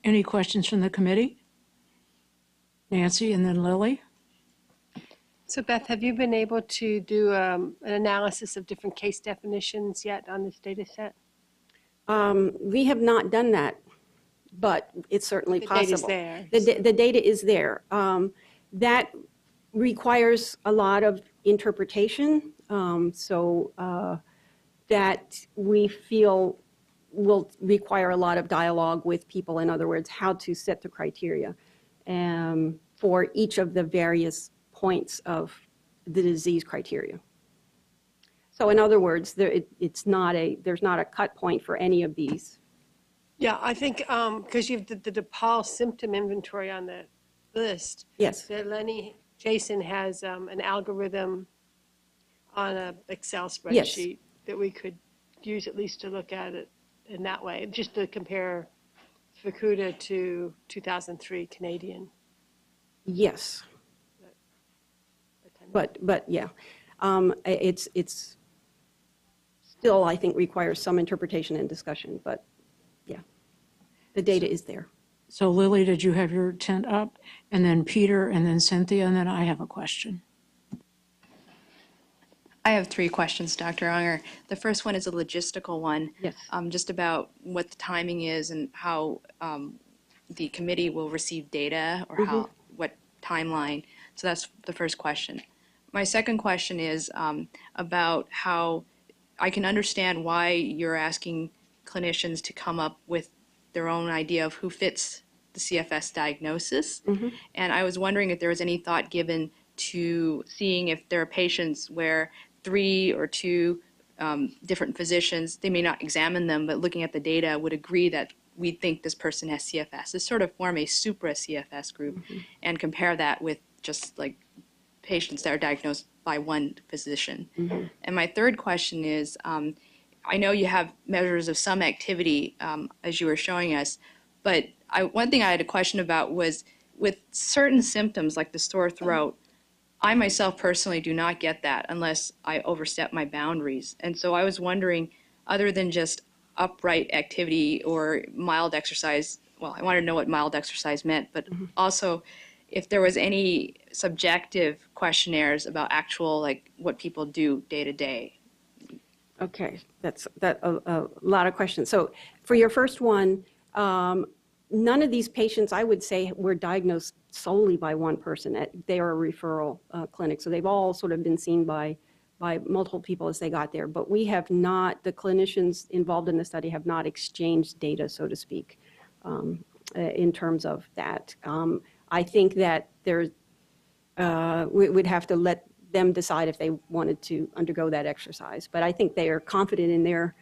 Any questions from the committee? Nancy and then Lily. So Beth, have you been able to do an analysis of different case definitions yet on this data set? We have not done that, but it's certainly possible. Data's there. The data is there. That requires a lot of interpretation, that we feel will require a lot of dialogue with people. In other words, how to set the criteria for each of the various points of the disease criteria. So in other words, there's not a cut point for any of these. Yeah, I think because you have the DePaul symptom inventory on the list. Yes. That Jason has an algorithm on an Excel spreadsheet that we could use at least to look at it in that way, just to compare Fukuda to 2003 Canadian. Yes. But yeah, it's still, I think, requires some interpretation and discussion, but yeah, the data is there. So Lily, did you have your tent up? And then Peter, and then Cynthia, and then I have a question. I have 3 questions, Dr. Unger. The first one is a logistical one. Yes. Just about what the timing is and how the committee will receive data or what timeline. So that's the first question. My second question is about how I can understand why you're asking clinicians to come up with their own idea of who fits the CFS diagnosis. And I was wondering if there was any thought given to seeing if there are patients where 3 or 2 different physicians, they may not examine them, but looking at the data would agree that we think this person has CFS. To sort of form a supra CFS group and compare that with just like patients that are diagnosed by one physician. And my third question is, I know you have measures of some activity as you were showing us, but one thing I had a question about was with certain symptoms like the sore throat, I myself personally do not get that unless I overstep my boundaries. And so I was wondering, other than just upright activity or mild exercise, well, I wanted to know what mild exercise meant, but also if there was any subjective questionnaires about actual, like what people do day to day. Okay, that's a lot of questions. So for your first one, none of these patients, I would say, were diagnosed solely by one person. They are a referral clinic, so they've all sort of been seen by multiple people as they got there. But we have not, the clinicians involved in the study have not exchanged data, so to speak, in terms of that. I think that we would have to let them decide if they wanted to undergo that exercise. But I think they are confident in their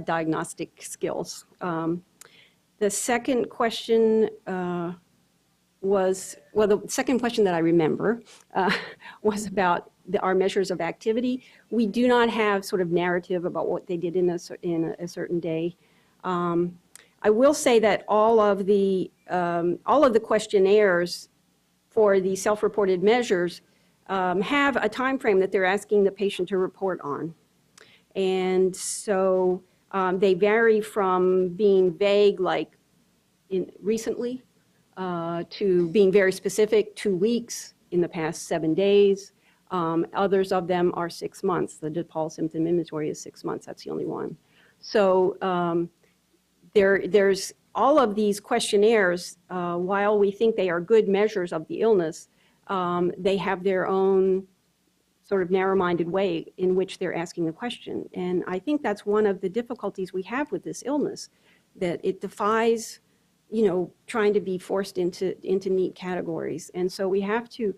diagnostic skills. The second question the second question that I remember was about our measures of activity. We do not have sort of narrative about what they did in a certain day. I will say that all of the questionnaires for the self-reported measures have a time frame that they're asking the patient to report on. And so they vary from being vague, like recently, to being very specific, 2 weeks, in the past 7 days. Others of them are 6 months. The DePaul symptom inventory is 6 months. That's the only one. So there's all of these questionnaires, while we think they are good measures of the illness, they have their own sort of narrow-minded way in which they're asking the question. And I think that's one of the difficulties we have with this illness, that it defies, trying to be forced into neat categories. And so we have to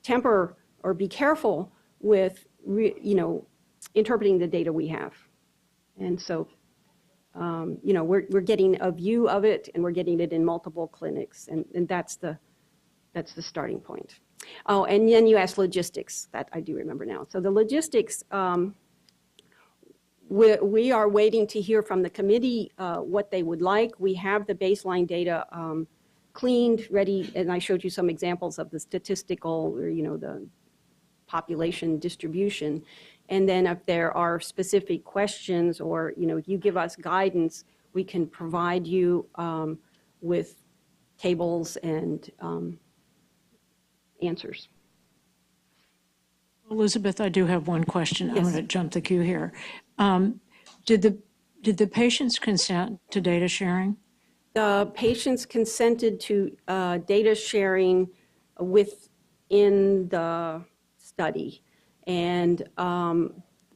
temper or be careful with, interpreting the data we have. And so, we're getting a view of it, and we're getting it in multiple clinics, and that's the starting point. Oh, and then you asked logistics. That I do remember now. So the logistics, we are waiting to hear from the committee what they would like. We have the baseline data cleaned, ready, and I showed you some examples of the statistical, or the population distribution. And then if there are specific questions, or if you give us guidance, we can provide you with tables and answers. Elizabeth, I do have one question. I'm Yes. going to jump the queue here. Did the patients consent to data sharing? The patients consented to data sharing within the study. And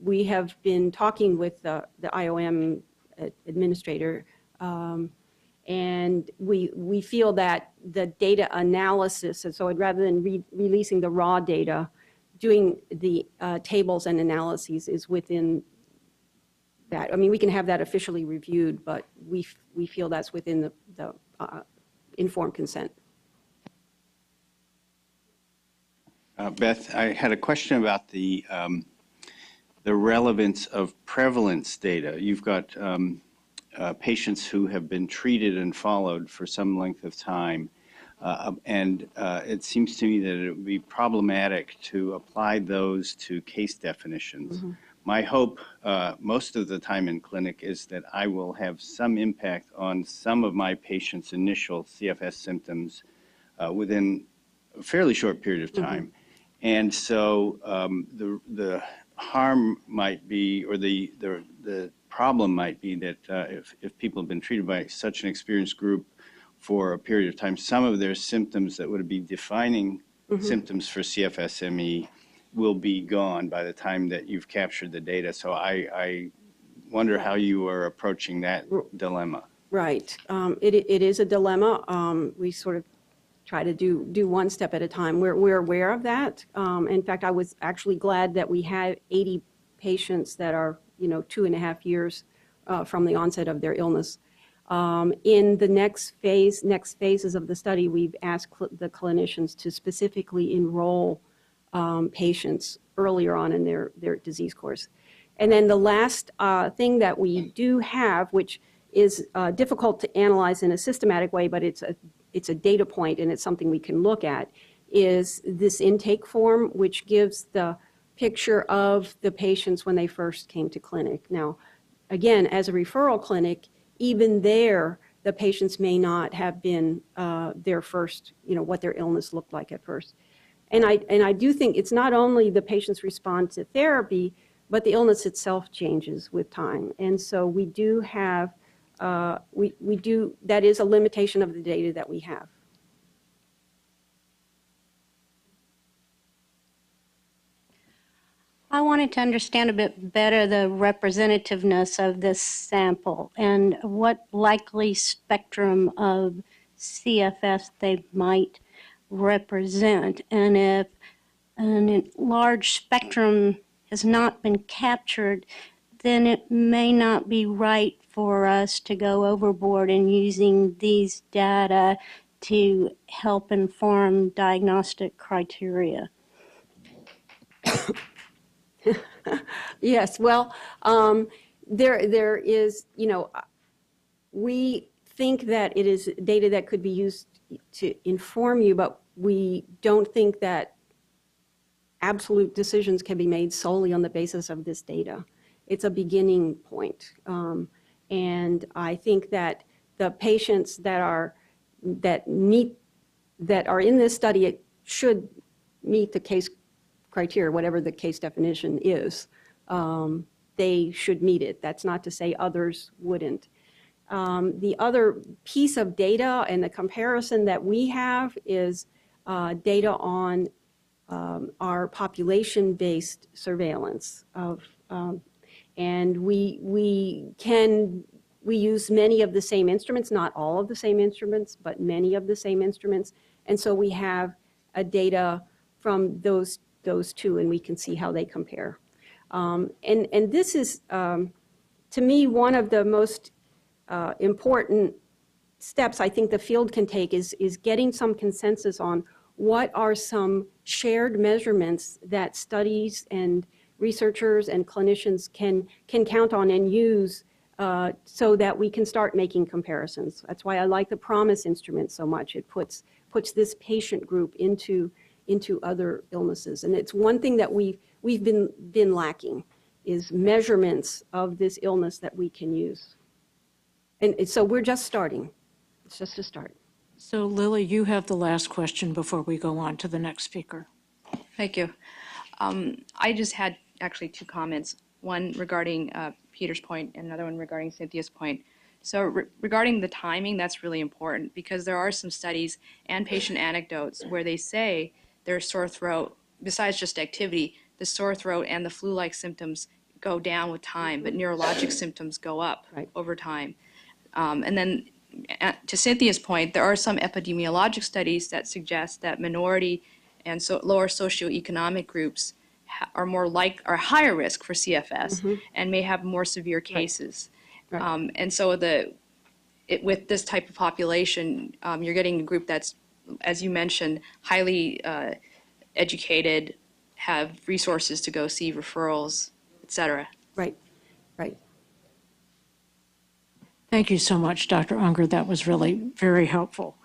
we have been talking with the IOM administrator, and we feel that the data analysis, and so rather than releasing the raw data, doing the tables and analyses is within that. I mean, we can have that officially reviewed, but we feel that's within the informed consent. Beth, I had a question about the relevance of prevalence data. You've got patients who have been treated and followed for some length of time, and it seems to me that it would be problematic to apply those to case definitions. Mm-hmm. My hope most of the time in clinic is that I will have some impact on some of my patients' initial CFS symptoms within a fairly short period of time. Mm-hmm. And so the harm might be, or the problem might be that if people have been treated by such an experienced group for a period of time, some of their symptoms that would be defining mm-hmm. symptoms for CFS-ME will be gone by the time that you've captured the data. So I wonder how you are approaching that dilemma. Right. It is a dilemma. We sort of try to do one step at a time. We're aware of that. In fact, I was actually glad that we had 80 patients that are 2.5 years from the onset of their illness. In the next phases of the study, we've asked the clinicians to specifically enroll patients earlier on in their disease course. And then the last thing that we do have, which is difficult to analyze in a systematic way, but it's a data point and it's something we can look at, is this intake form, which gives the picture of the patients when they first came to clinic. Now, again, as a referral clinic, even there, the patients may not have been their first, what their illness looked like at first. And I do think it's not only the patient's response to therapy, but the illness itself changes with time. And so we do have, that is a limitation of the data that we have. I wanted to understand a bit better the representativeness of this sample and what likely spectrum of CFS they might represent. And if a large spectrum has not been captured, then it may not be right for us to go overboard in using these data to help inform diagnostic criteria. Yes, well, there is, we think that it is data that could be used to inform you, but we don't think that absolute decisions can be made solely on the basis of this data. It's a beginning point. And I think that the patients that are in this study, it should meet the case criteria, whatever the case definition is. They should meet it. That's not to say others wouldn't. The other piece of data and the comparison that we have is data on our population-based surveillance of, and we use many of the same instruments, not all of the same instruments, but many of the same instruments. And so we have a data from those two, and we can see how they compare. And this is, to me, one of the most important steps I think the field can take is getting some consensus on what are some shared measurements that studies and researchers and clinicians can count on and use so that we can start making comparisons. That's why I like the PROMIS instrument so much. It puts this patient group into other illnesses. And it's one thing that we've been lacking is measurements of this illness that we can use. And so we're just starting. It's just a start. So Lily, you have the last question before we go on to the next speaker. Thank you. I just had actually two comments, one regarding Peter's point and another one regarding Cynthia's point. So regarding the timing, that's really important because there are some studies and patient anecdotes where they say their sore throat, besides just activity, the sore throat and the flu-like symptoms go down with time, but neurologic symptoms go up over time. And then to Cynthia's point, there are some epidemiologic studies that suggest that minority and lower socioeconomic groups are higher risk for CFS and may have more severe cases. Right. And so with this type of population, you're getting a group that's, as you mentioned, highly educated, have resources to go see referrals, et cetera. Right, right. Thank you so much, Dr. Unger. That was really very helpful.